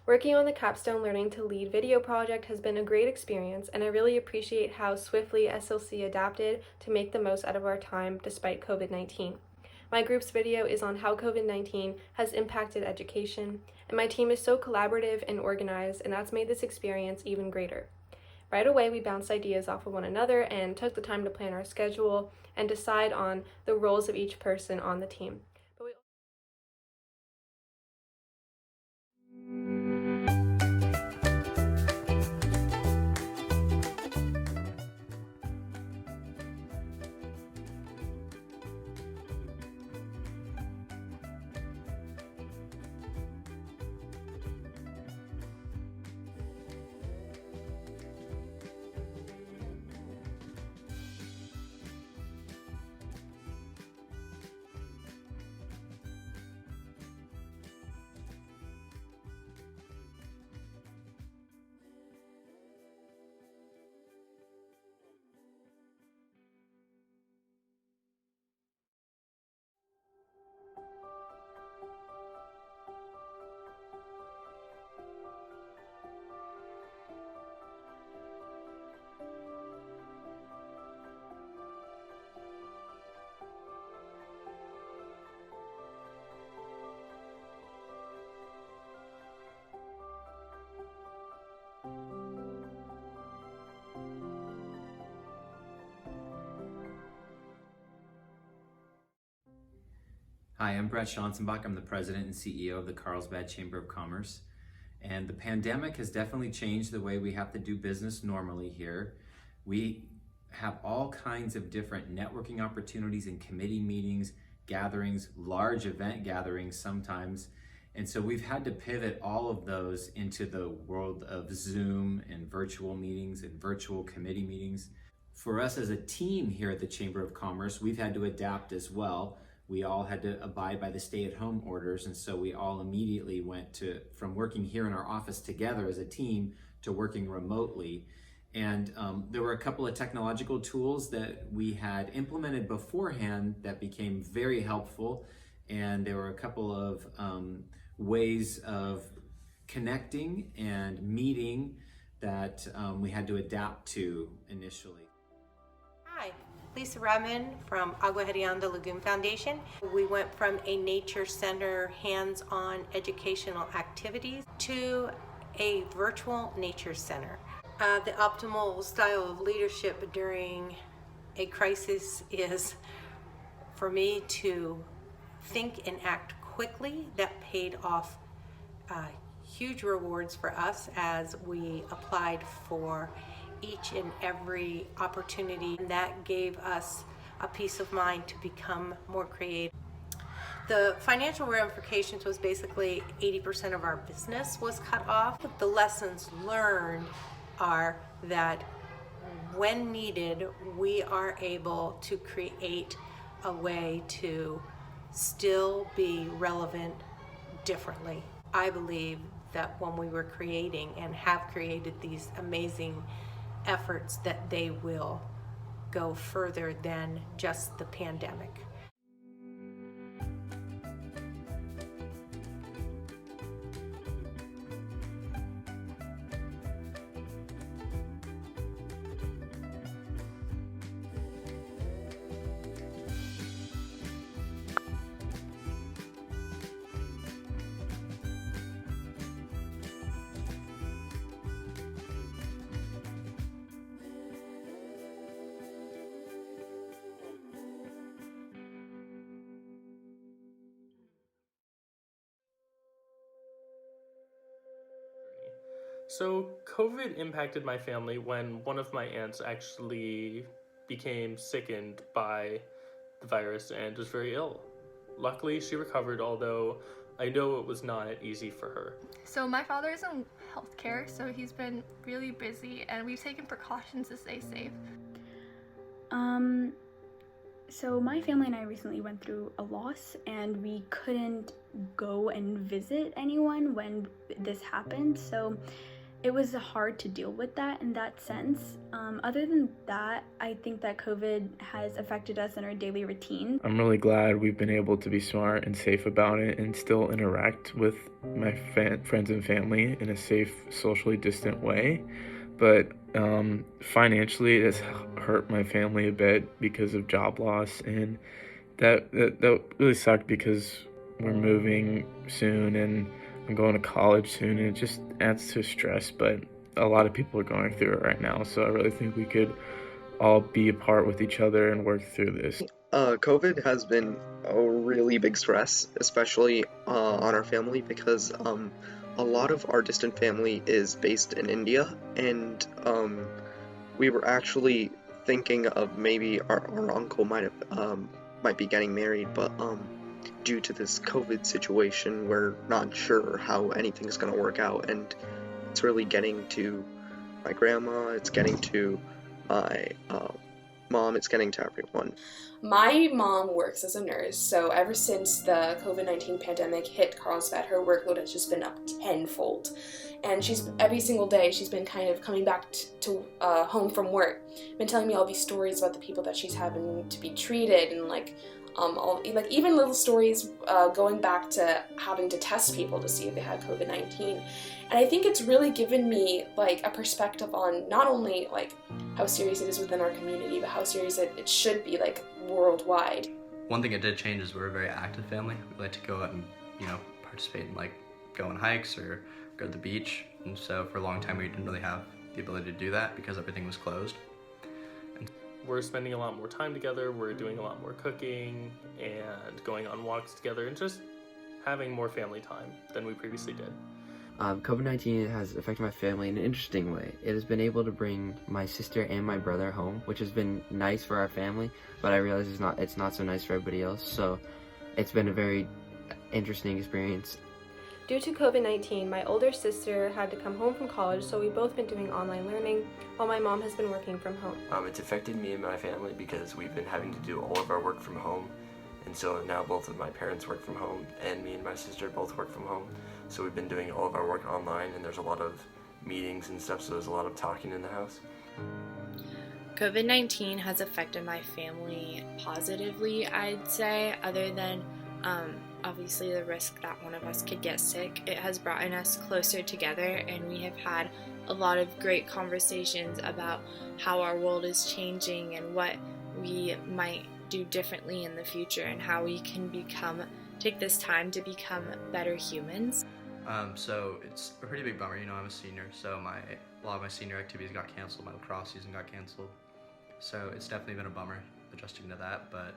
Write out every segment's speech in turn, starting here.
Working on the Capstone Learning to Lead video project has been a great experience, and I really appreciate how swiftly SLC adapted to make the most out of our time despite COVID-19. My group's video is on how COVID-19 has impacted education, and my team is so collaborative and organized, and that's made this experience even greater. Right away, we bounced ideas off of one another and took the time to plan our schedule and decide on the roles of each person on the team. Hi, I'm Brett Schonzenbach. I'm the president and CEO of the Carlsbad Chamber of Commerce. And the pandemic has definitely changed the way we have to do business normally here. We have all kinds of different networking opportunities and committee meetings, gatherings, large event gatherings sometimes. And so we've had to pivot all of those into the world of Zoom and virtual meetings and virtual committee meetings. For us as a team here at the Chamber of Commerce, we've had to adapt as well. We all had to abide by the stay-at-home orders, and so we all immediately went from working here in our office together as a team to working remotely. And there were a couple of technological tools that we had implemented beforehand that became very helpful, and there were a couple of ways of connecting and meeting that we had to adapt to initially. Hi, Lisa Redman from Agua Hedionda Lagoon Foundation. We went from a nature center hands-on educational activities to a virtual nature center. The optimal style of leadership during a crisis is for me to think and act quickly. That paid off huge rewards for us as we applied for each and every opportunity. And that gave us a peace of mind to become more creative. The financial ramifications was basically 80% of our business was cut off. The lessons learned are that when needed, we are able to create a way to still be relevant differently. I believe that when we were creating and have created these amazing efforts, that they will go further than just the pandemic. So COVID impacted my family when one of my aunts actually became sickened by the virus and was very ill. Luckily, she recovered, although I know it was not easy for her. So my father is in healthcare, so he's been really busy, and we've taken precautions to stay safe. So my family and I recently went through a loss, and we couldn't go and visit anyone when this happened. So it was hard to deal with that in that sense. Other than that, I think that COVID has affected us in our daily routine. I'm really glad we've been able to be smart and safe about it and still interact with my friends and family in a safe, socially distant way. But financially, it has hurt my family a bit because of job loss, and that really sucked because we're moving soon and I'm going to college soon, and it just adds to stress. But a lot of people are going through it right now, so I really think we could all be apart with each other and work through this. COVID has been a really big stress, especially on our family, because a lot of our distant family is based in India, and we were actually thinking of maybe our uncle might be getting married, but due to this COVID situation, we're not sure how anything's going to work out, and it's really getting to my grandma, it's getting to my mom, it's getting to everyone. My mom works as a nurse, so ever since the COVID-19 pandemic hit Carlsbad, her workload has just been up tenfold. And every single day she's been kind of coming back to home from work, been telling me all these stories about the people that she's having to be treated, and even little stories going back to having to test people to see if they had COVID-19. And I think it's really given me a perspective on not only how serious it is within our community, but how serious it should be worldwide. One thing it did change is we're a very active family. We like to go out and participate in go on hikes or go to the beach. And so for a long time we didn't really have the ability to do that because everything was closed. We're spending a lot more time together, we're doing a lot more cooking and going on walks together and just having more family time than we previously did. COVID-19 has affected my family in an interesting way. It has been able to bring my sister and my brother home, which has been nice for our family, but I realize it's not so nice for everybody else, so it's been a very interesting experience. Due to COVID-19, my older sister had to come home from college, so we've both been doing online learning, while my mom has been working from home. It's affected me and my family because we've been having to do all of our work from home, and so now both of my parents work from home, and me and my sister both work from home. So we've been doing all of our work online, and there's a lot of meetings and stuff, so there's a lot of talking in the house. COVID-19 has affected my family positively, I'd say, other than obviously the risk that one of us could get sick. It has brought us closer together, and we have had a lot of great conversations about how our world is changing and what we might do differently in the future and how we can take this time to become better humans. So it's a pretty big bummer. I'm a senior, so a lot of my senior activities got canceled. My lacrosse season got canceled, so it's definitely been a bummer adjusting to that. But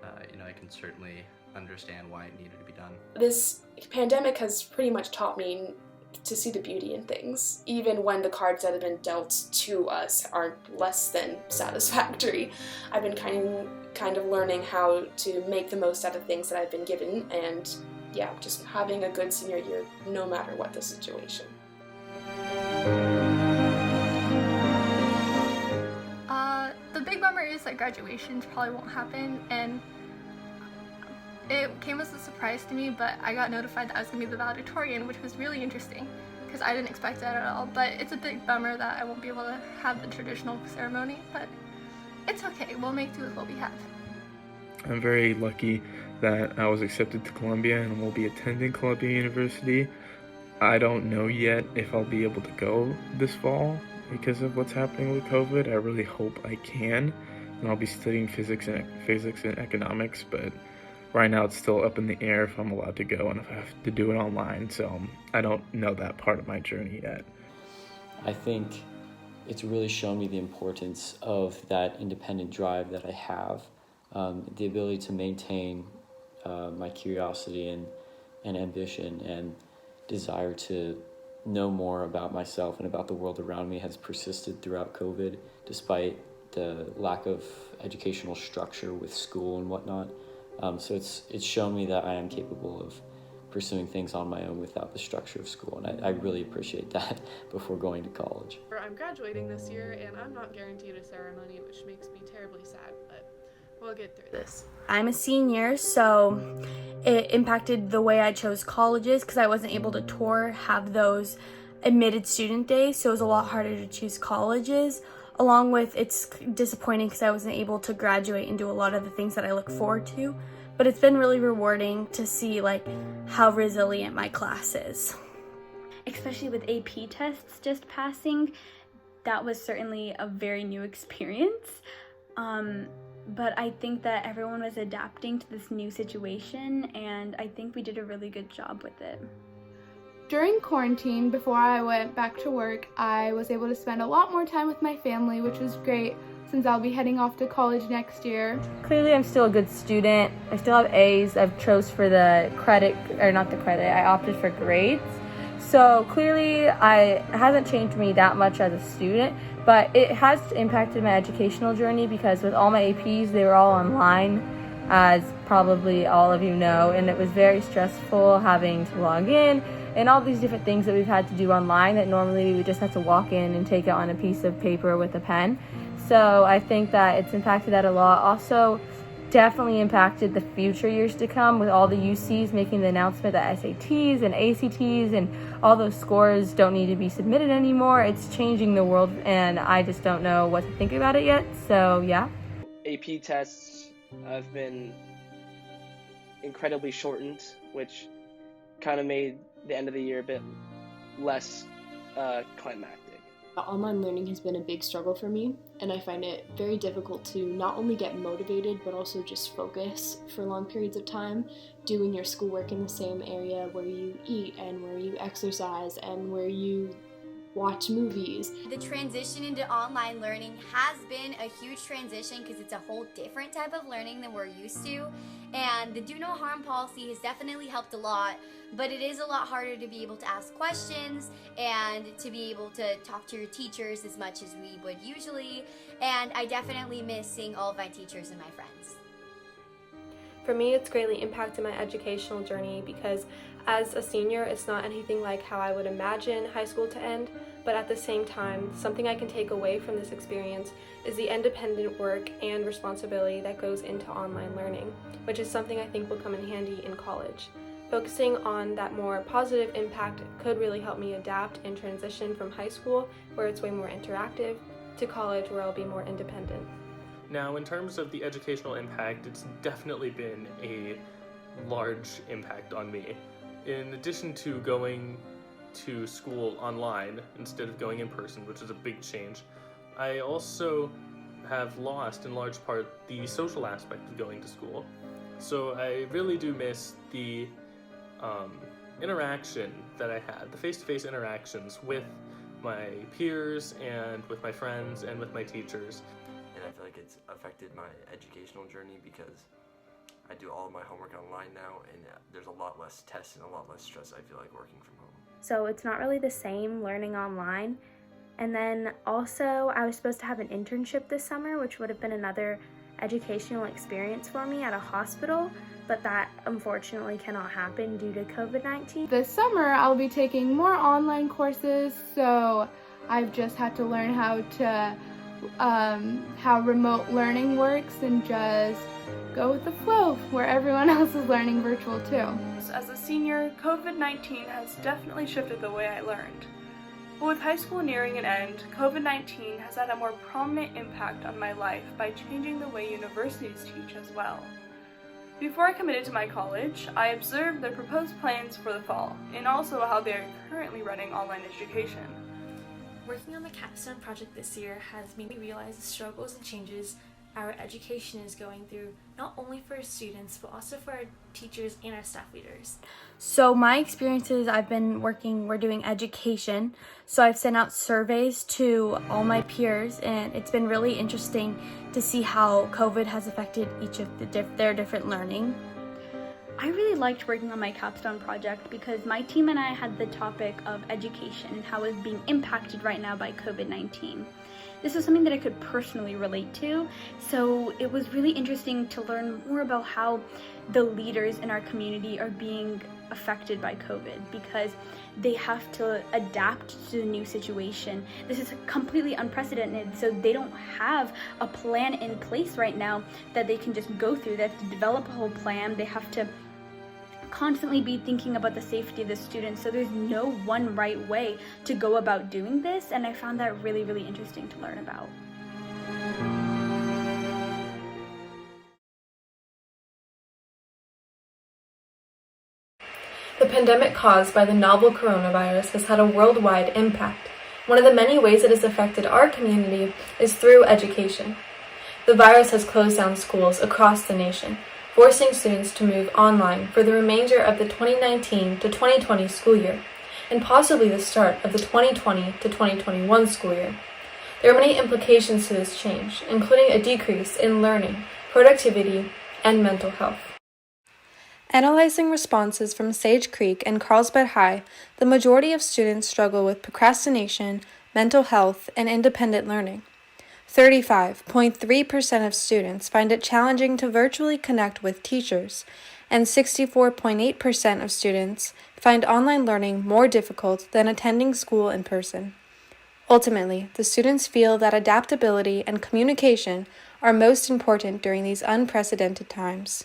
I can certainly understand why it needed to be done. This pandemic has pretty much taught me to see the beauty in things, even when the cards that have been dealt to us are less than satisfactory. I've been kind of learning how to make the most out of things that I've been given, and just having a good senior year no matter what the situation. The big bummer is that graduation probably won't happen, and it came as a surprise to me, but I got notified that I was going to be the valedictorian, which was really interesting because I didn't expect that at all. But it's a big bummer that I won't be able to have the traditional ceremony, but it's okay. We'll make do with what we have. I'm very lucky that I was accepted to Columbia and will be attending Columbia University. I don't know yet if I'll be able to go this fall because of what's happening with COVID. I really hope I can, and I'll be studying physics and economics, but right now it's still up in the air if I'm allowed to go and if I have to do it online, so I don't know that part of my journey yet. I think it's really shown me the importance of that independent drive that I have, the ability to maintain my curiosity and ambition and desire to know more about myself and about the world around me has persisted throughout COVID, despite the lack of educational structure with school and whatnot. So it's shown me that I am capable of pursuing things on my own without the structure of school, and I really appreciate that before going to college. I'm graduating this year, and I'm not guaranteed a ceremony, which makes me terribly sad, but we'll get through this. I'm a senior, so it impacted the way I chose colleges because I wasn't able to tour, have those admitted student day, so it was a lot harder to choose colleges. Along with, it's disappointing because I wasn't able to graduate and do a lot of the things that I look forward to, but it's been really rewarding to see like how resilient my class is. Especially with AP tests just passing, that was certainly a very new experience. But I think that everyone was adapting to this new situation, and I think we did a really good job with it. During quarantine, before I went back to work, I was able to spend a lot more time with my family, which was great since I'll be heading off to college next year. Clearly, I'm still a good student. I still have A's. I've chose for the credit, or not the credit, I opted for grades. So clearly, it hasn't changed me that much as a student, but it has impacted my educational journey because with all my APs, they were all online, as probably all of you know, and it was very stressful having to log in and all these different things that we've had to do online that normally we would just have to walk in and take it on a piece of paper with a pen. So I think that it's impacted that a lot. Also, definitely impacted the future years to come with all the UCs making the announcement that SATs and ACTs and all those scores don't need to be submitted anymore. It's changing the world, and I just don't know what to think about it yet. So yeah. AP tests have been incredibly shortened, which kind of made the end of the year a bit less climactic. Online learning has been a big struggle for me, and I find it very difficult to not only get motivated but also just focus for long periods of time, doing your schoolwork in the same area where you eat and where you exercise and where you watch movies. The transition into online learning has been a huge transition because it's a whole different type of learning than we're used to, and the do no harm policy has definitely helped a lot, but it is a lot harder to be able to ask questions and to be able to talk to your teachers as much as we would usually, and I definitely miss seeing all of my teachers and my friends. For me, it's greatly impacted my educational journey because as a senior, it's not anything like how I would imagine high school to end, but at the same time, something I can take away from this experience is the independent work and responsibility that goes into online learning, which is something I think will come in handy in college. Focusing on that more positive impact could really help me adapt and transition from high school, where it's way more interactive, to college, where I'll be more independent. Now, in terms of the educational impact, it's definitely been a large impact on me. In addition to going to school online instead of going in person, which is a big change, I also have lost in large part the social aspect of going to school. So I really do miss the interaction that I had, the face-to-face interactions with my peers and with my friends and with my teachers. And I feel like it's affected my educational journey because I do all of my homework online now, and there's a lot less tests and a lot less stress I feel like working from home. So it's not really the same learning online. And then also I was supposed to have an internship this summer, which would have been another educational experience for me at a hospital, but that unfortunately cannot happen due to COVID-19. This summer I'll be taking more online courses, so I've just had to learn how remote learning works and just go with the flow where everyone else is learning virtual too. As a senior, COVID-19 has definitely shifted the way I learned. But with high school nearing an end, COVID-19 has had a more prominent impact on my life by changing the way universities teach as well. Before I committed to my college, I observed their proposed plans for the fall, and also how they are currently running online education. Working on the capstone project this year has made me realize the struggles and changes our education is going through, not only for our students, but also for our teachers and our staff leaders. So my experiences, we're doing education, so I've sent out surveys to all my peers, and it's been really interesting to see how COVID has affected each of their different learning. I really liked working on my capstone project because my team and I had the topic of education and how it's being impacted right now by COVID-19. This was something that I could personally relate to, so it was really interesting to learn more about how the leaders in our community are being affected by COVID because they have to adapt to the new situation. This is completely unprecedented, so they don't have a plan in place right now that they can just go through. They have to develop a whole plan. They have to constantly be thinking about the safety of the students. So there's no one right way to go about doing this, and I found that really, really interesting to learn about. The pandemic caused by the novel coronavirus has had a worldwide impact. One of the many ways it has affected our community is through education. The virus has closed down schools across the nation, forcing students to move online for the remainder of the 2019 to 2020 school year, and possibly the start of the 2020 to 2021 school year. There are many implications to this change, including a decrease in learning, productivity, and mental health. Analyzing responses from Sage Creek and Carlsbad High, the majority of students struggle with procrastination, mental health, and independent learning. 35.3% of students find it challenging to virtually connect with teachers, and 64.8% of students find online learning more difficult than attending school in person. Ultimately, the students feel that adaptability and communication are most important during these unprecedented times.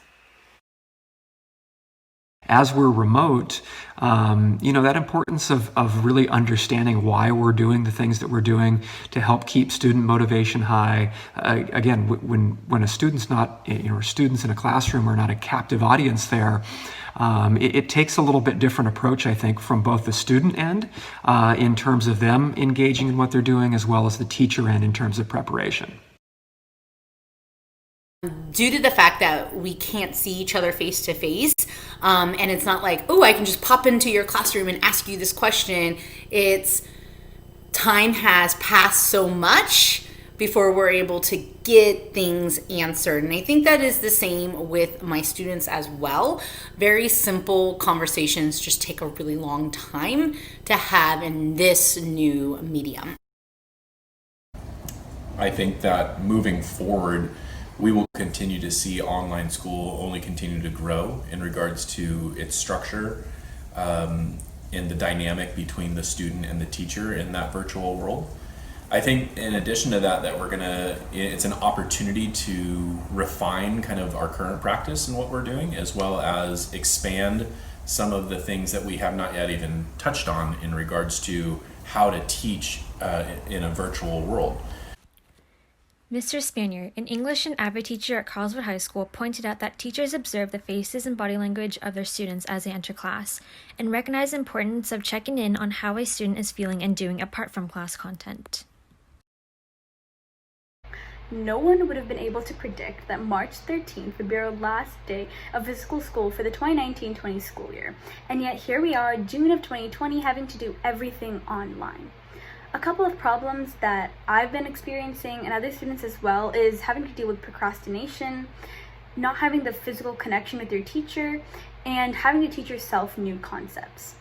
As we're remote, that importance of really understanding why we're doing the things that we're doing to help keep student motivation high. Again, when a student's not, students in a classroom are not a captive audience there, it takes a little bit different approach, I think, from both the student end in terms of them engaging in what they're doing, as well as the teacher end in terms of preparation. Due to the fact that we can't see each other face to face, and it's not like, oh, I can just pop into your classroom and ask you this question. It's time has passed so much before we're able to get things answered. And I think that is the same with my students as well. Very simple conversations just take a really long time to have in this new medium. I think that moving forward, we will continue to see online school only continue to grow in regards to its structure and the dynamic between the student and the teacher in that virtual world. I think in addition to that it's an opportunity to refine kind of our current practice and what we're doing, as well as expand some of the things that we have not yet even touched on in regards to how to teach in a virtual world. Mr. Spanier, an English and AVID teacher at Carlsbad High School, pointed out that teachers observe the faces and body language of their students as they enter class, and recognize the importance of checking in on how a student is feeling and doing apart from class content. No one would have been able to predict that March 13th would be our last day of physical school for the 2019-20 school year, and yet here we are, June of 2020, having to do everything online. A couple of problems that I've been experiencing, and other students as well, is having to deal with procrastination, not having the physical connection with your teacher, and having to teach yourself new concepts.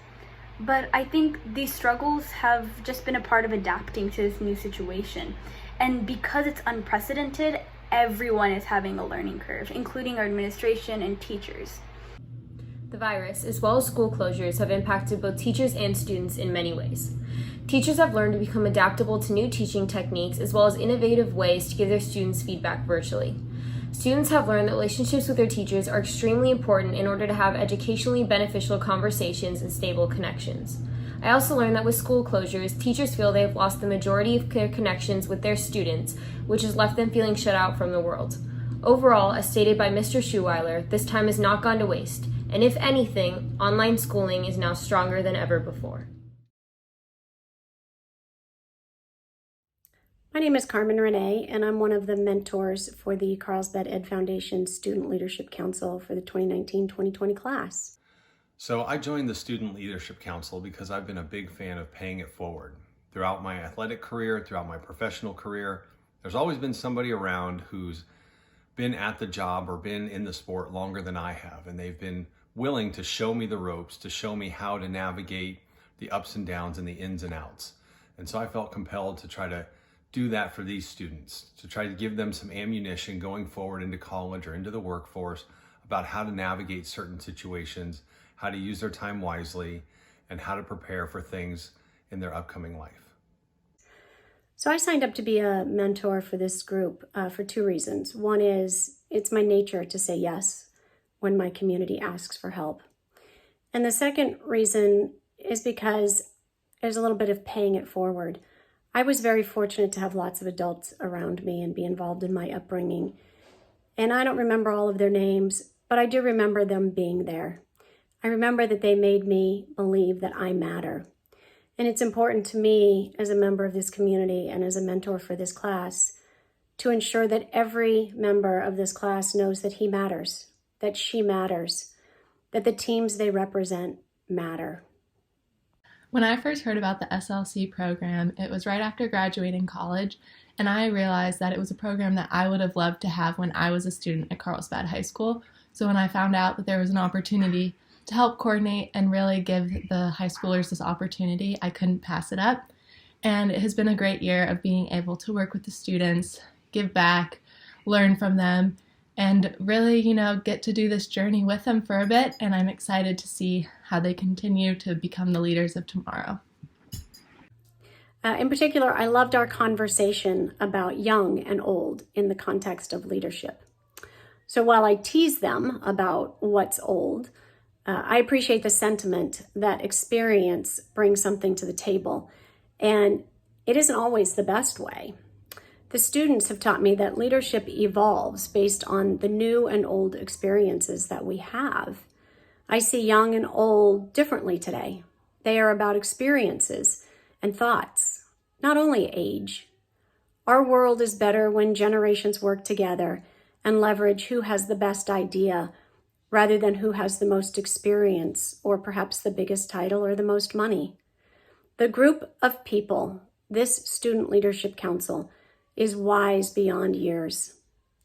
But I think these struggles have just been a part of adapting to this new situation. And because it's unprecedented, everyone is having a learning curve, including our administration and teachers. The virus, as well as school closures, have impacted both teachers and students in many ways. Teachers have learned to become adaptable to new teaching techniques, as well as innovative ways to give their students feedback virtually. Students have learned that relationships with their teachers are extremely important in order to have educationally beneficial conversations and stable connections. I also learned that with school closures, teachers feel they have lost the majority of their connections with their students, which has left them feeling shut out from the world. Overall, as stated by Mr. Schuweiler, this time has not gone to waste, and if anything, online schooling is now stronger than ever before. My name is Carmen Renee, and I'm one of the mentors for the Carlsbad Ed Foundation Student Leadership Council for the 2019-2020 class. So I joined the Student Leadership Council because I've been a big fan of paying it forward. Throughout my athletic career, throughout my professional career, there's always been somebody around who's been at the job or been in the sport longer than I have, and they've been willing to show me the ropes, to show me how to navigate the ups and downs and the ins and outs. And so I felt compelled to try to do that for these students, to try to give them some ammunition going forward into college or into the workforce about how to navigate certain situations, how to use their time wisely, and how to prepare for things in their upcoming life. So I signed up to be a mentor for this group for two reasons. One is it's my nature to say yes when my community asks for help. And the second reason is because there's a little bit of paying it forward. I was very fortunate to have lots of adults around me and be involved in my upbringing. And I don't remember all of their names, but I do remember them being there. I remember that they made me believe that I matter. And it's important to me as a member of this community and as a mentor for this class to ensure that every member of this class knows that he matters, that she matters, that the teams they represent matter. When I first heard about the SLC program, it was right after graduating college, and I realized that it was a program that I would have loved to have when I was a student at Carlsbad High School. So when I found out that there was an opportunity to help coordinate and really give the high schoolers this opportunity, I couldn't pass it up. And it has been a great year of being able to work with the students, give back, learn from them, and really, get to do this journey with them for a bit. And I'm excited to see how they continue to become the leaders of tomorrow. In particular, I loved our conversation about young and old in the context of leadership. So while I tease them about what's old, I appreciate the sentiment that experience brings something to the table, and it isn't always the best way. The students have taught me that leadership evolves based on the new and old experiences that we have. I see young and old differently today. They are about experiences and thoughts, not only age. Our world is better when generations work together and leverage who has the best idea rather than who has the most experience or perhaps the biggest title or the most money. The group of people, this Student Leadership Council, is wise beyond years.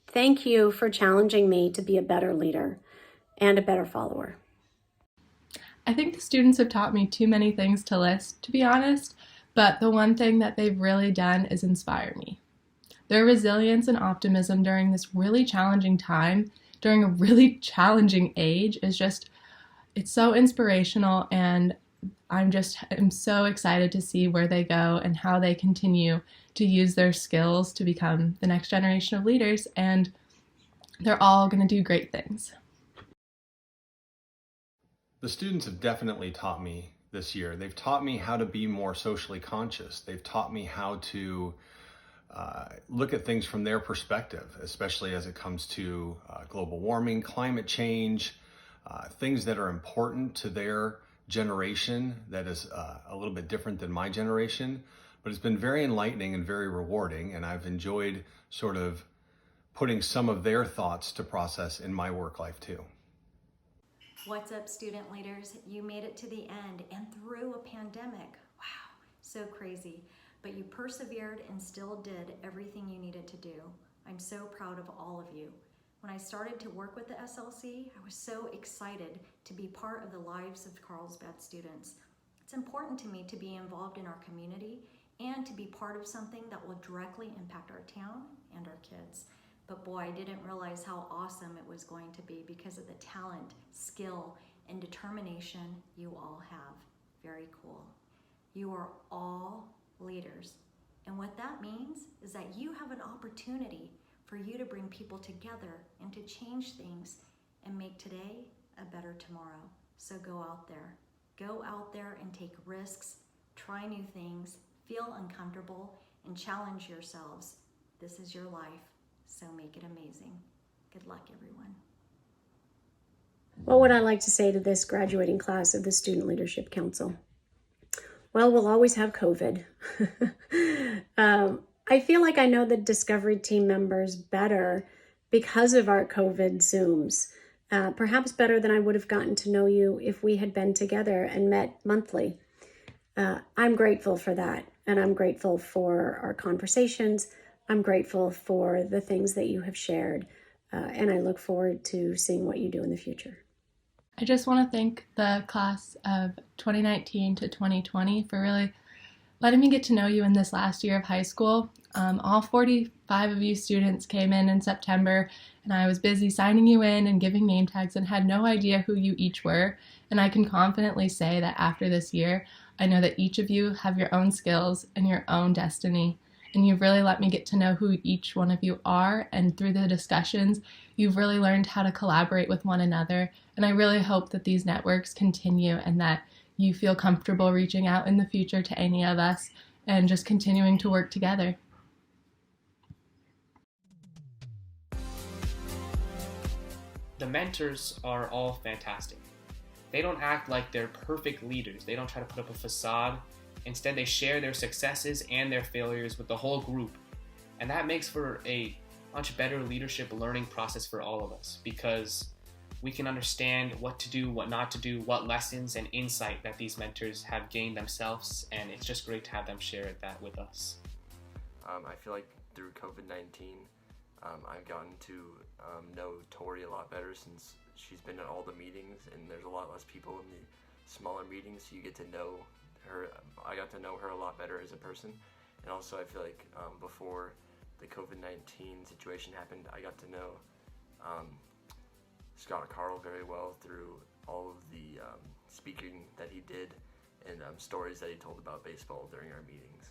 Thank you for challenging me to be a better leader and a better follower. I think the students have taught me too many things to list, to be honest, but the one thing that they've really done is inspire me. Their resilience and optimism during this really challenging time, during a really challenging age, it's so inspirational, and I'm so excited to see where they go and how they continue to use their skills to become the next generation of leaders, and they're all going to do great things. The students have definitely taught me this year. They've taught me how to be more socially conscious. They've taught me how to look at things from their perspective, especially as it comes to global warming, climate change, things that are important to their generation that is a little bit different than my generation. But it's been very enlightening and very rewarding, and I've enjoyed sort of putting some of their thoughts to process in my work life too. What's up, student leaders? You made it to the end and through a pandemic. Wow, so crazy. But you persevered and still did everything you needed to do. I'm so proud of all of you. When I started to work with the SLC, I was so excited to be part of the lives of Carlsbad students. It's important to me to be involved in our community and to be part of something that will directly impact our town and our kids. But boy, I didn't realize how awesome it was going to be because of the talent, skill, and determination you all have. Very cool. You are all leaders. And what that means is that you have an opportunity for you to bring people together and to change things and make today a better tomorrow. So go out there. Go out there and take risks, try new things, feel uncomfortable, and challenge yourselves. This is your life, so make it amazing. Good luck, everyone. What would I like to say to this graduating class of the Student Leadership Council? Well, we'll always have COVID. I feel like I know the Discovery team members better because of our COVID Zooms, perhaps better than I would have gotten to know you if we had been together and met monthly. I'm grateful for that, and I'm grateful for our conversations. I'm grateful for the things that you have shared, and I look forward to seeing what you do in the future. I just want to thank the class of 2019 to 2020 for really letting me get to know you in this last year of high school. All 45 of you students came in September, and I was busy signing you in and giving name tags and had no idea who you each were. And I can confidently say that after this year, I know that each of you have your own skills and your own destiny. and you've really let me get to know who each one of you are, and through the discussions, you've really learned how to collaborate with one another, and I really hope that these networks continue and that you feel comfortable reaching out in the future to any of us and just continuing to work together. The mentors are all fantastic. They don't act like they're perfect leaders. They don't try to put up a facade. Instead, they share their successes and their failures with the whole group. And that makes for a much better leadership learning process for all of us, because we can understand what to do, what not to do, what lessons and insight that these mentors have gained themselves, and it's just great to have them share that with us. I feel like through COVID-19, I've gotten to know Tori a lot better since she's been at all the meetings, and there's a lot less people in the smaller meetings, so you get to know her. I got to know her a lot better as a person, and also I feel like before the COVID-19 situation happened, I got to know Scott Carl very well through all of the speaking that he did and stories that he told about baseball during our meetings.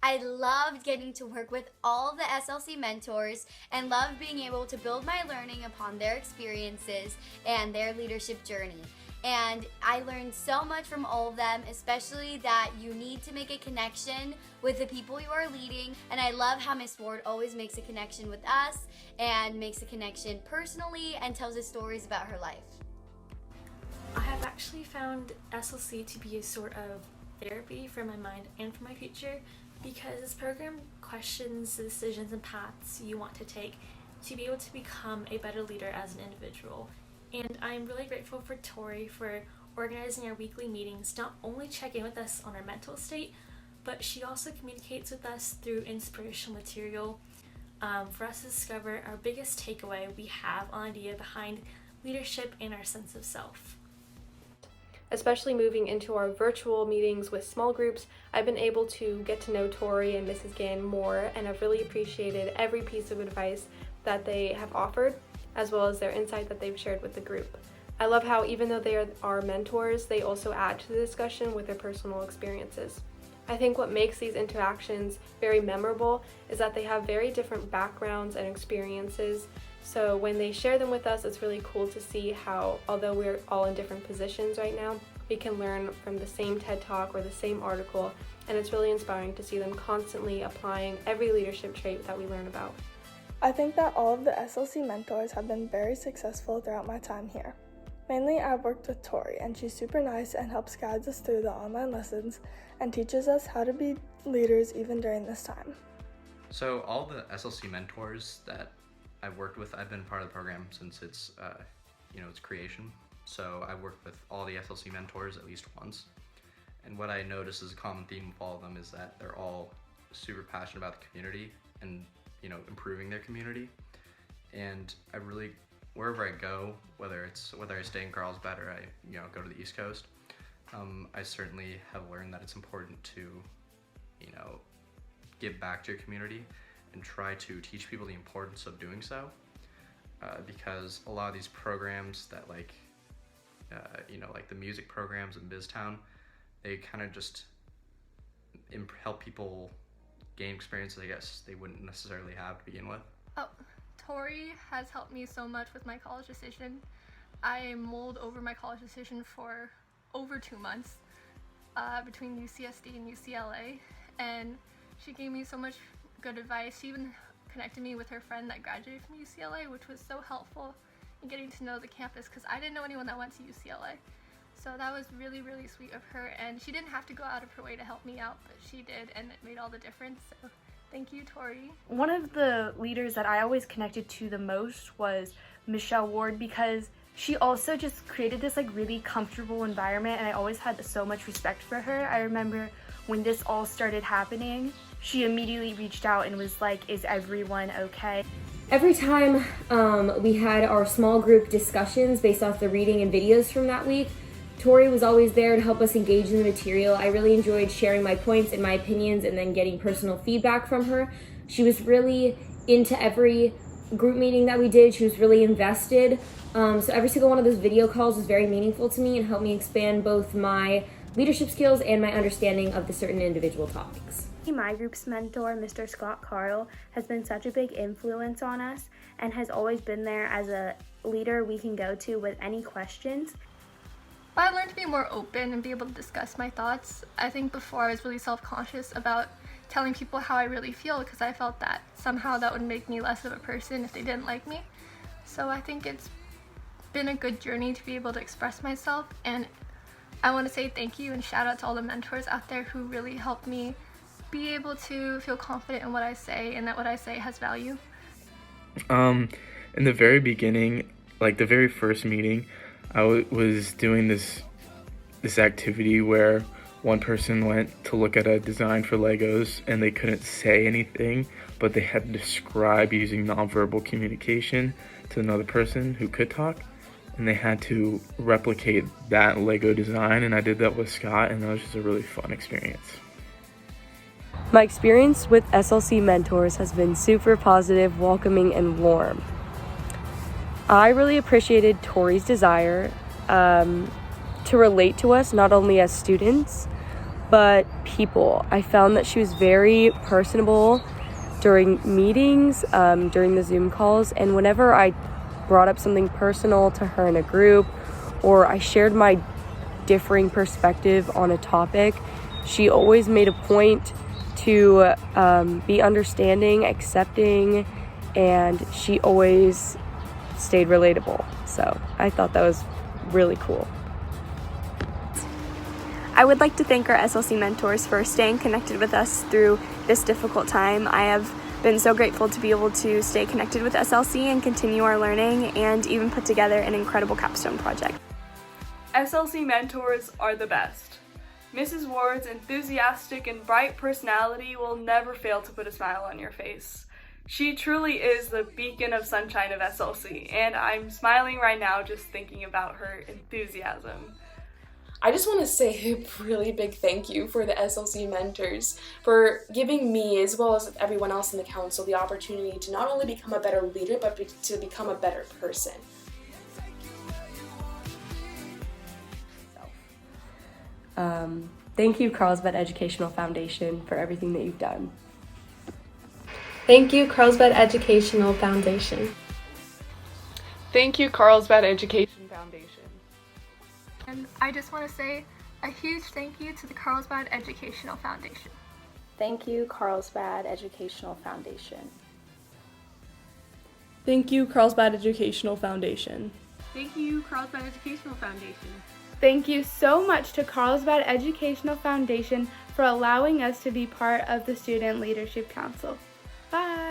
I loved getting to work with all the SLC mentors and loved being able to build my learning upon their experiences and their leadership journey. And I learned so much from all of them, especially that you need to make a connection with the people you are leading. And I love how Miss Ward always makes a connection with us and makes a connection personally and tells us stories about her life. I have actually found SLC to be a sort of therapy for my mind and for my future, because this program questions the decisions and paths you want to take to be able to become a better leader as an individual. And I'm really grateful for Tori for organizing our weekly meetings, not only check in with us on our mental state, but she also communicates with us through inspirational material for us to discover our biggest takeaway we have on the idea behind leadership and our sense of self. Especially moving into our virtual meetings with small groups, I've been able to get to know Tori and Mrs. Gann more, and I've really appreciated every piece of advice that they have offered, as well as their insight that they've shared with the group. I love how even though they are our mentors, they also add to the discussion with their personal experiences. I think what makes these interactions very memorable is that they have very different backgrounds and experiences. So when they share them with us, it's really cool to see how, although we're all in different positions right now, we can learn from the same TED Talk or the same article, and it's really inspiring to see them constantly applying every leadership trait that we learn about. I think that all of the SLC mentors have been very successful throughout my time here. Mainly, I've worked with Tori, and she's super nice and helps guide us through the online lessons and teaches us how to be leaders even during this time. So all the SLC mentors that I've worked with, I've been part of the program since its creation. So I've worked with all the SLC mentors at least once. And what I notice as a common theme of all of them is that they're all super passionate about the community and, improving their community. And I really, wherever I go, whether I stay in Carlsbad or I, go to the East Coast, I certainly have learned that it's important to, give back to your community and try to teach people the importance of doing so, because a lot of these programs that like the music programs in BizTown, they kind of just help people gain experiences I guess they wouldn't necessarily have to begin with. Oh, Tori has helped me so much with my college decision. I mulled over my college decision for over 2 months between UCSD and UCLA, and she gave me so much good advice. She even connected me with her friend that graduated from UCLA, which was so helpful in getting to know the campus, because I didn't know anyone that went to UCLA. So that was really, really sweet of her, and she didn't have to go out of her way to help me out, but she did, and it made all the difference. So thank you, Tori. One of the leaders that I always connected to the most was Michelle Ward, because she also just created this really comfortable environment, and I always had so much respect for her. I remember when this all started happening, she immediately reached out and was like, "Is everyone okay?" Every time we had our small group discussions based off the reading and videos from that week, Tori was always there to help us engage in the material. I really enjoyed sharing my points and my opinions and then getting personal feedback from her. She was really into every group meeting that we did. She was really invested. So every single one of those video calls was very meaningful to me and helped me expand both my leadership skills and my understanding of the certain individual topics. My group's mentor, Mr. Scott Carl, has been such a big influence on us and has always been there as a leader we can go to with any questions. I learned to be more open and be able to discuss my thoughts. I think before I was really self-conscious about telling people how I really feel because I felt that somehow that would make me less of a person if they didn't like me. So I think it's been a good journey to be able to express myself, and I want to say thank you and shout out to all the mentors out there who really helped me be able to feel confident in what I say and that what I say has value. In the very beginning, like the very first meeting, I was doing this activity where one person went to look at a design for Legos and they couldn't say anything, but they had to describe using nonverbal communication to another person who could talk, and they had to replicate that Lego design, and I did that with Scott, and that was just a really fun experience. My experience with SLC mentors has been super positive, welcoming, and warm. I really appreciated Tori's desire to relate to us, not only as students, but people. I found that she was very personable during meetings, during the Zoom calls, and whenever I brought up something personal to her in a group, or I shared my differing perspective on a topic, she always made a point to be understanding, accepting, and she always stayed relatable. So I thought that was really cool. I would like to thank our SLC mentors for staying connected with us through this difficult time. I have been so grateful to be able to stay connected with SLC and continue our learning and even put together an incredible capstone project. SLC mentors are the best. Mrs. Ward's enthusiastic and bright personality will never fail to put a smile on your face. She truly is the beacon of sunshine of SLC, and I'm smiling right now just thinking about her enthusiasm. I just want to say a really big thank you for the SLC mentors for giving me, as well as everyone else in the council, the opportunity to not only become a better leader, but to become a better person. Thank you, Carlsbad Educational Foundation, for everything that you've done. Thank you, Carlsbad Educational Foundation. Thank you, Carlsbad Education Foundation. And I just want to say a huge thank you to the Carlsbad Educational Foundation. Thank you, Carlsbad Educational Foundation. Thank you, Carlsbad Educational Foundation. Thank you, Carlsbad Educational Foundation. Thank you so much to Carlsbad Educational Foundation for allowing us to be part of the Student Leadership Council. Bye!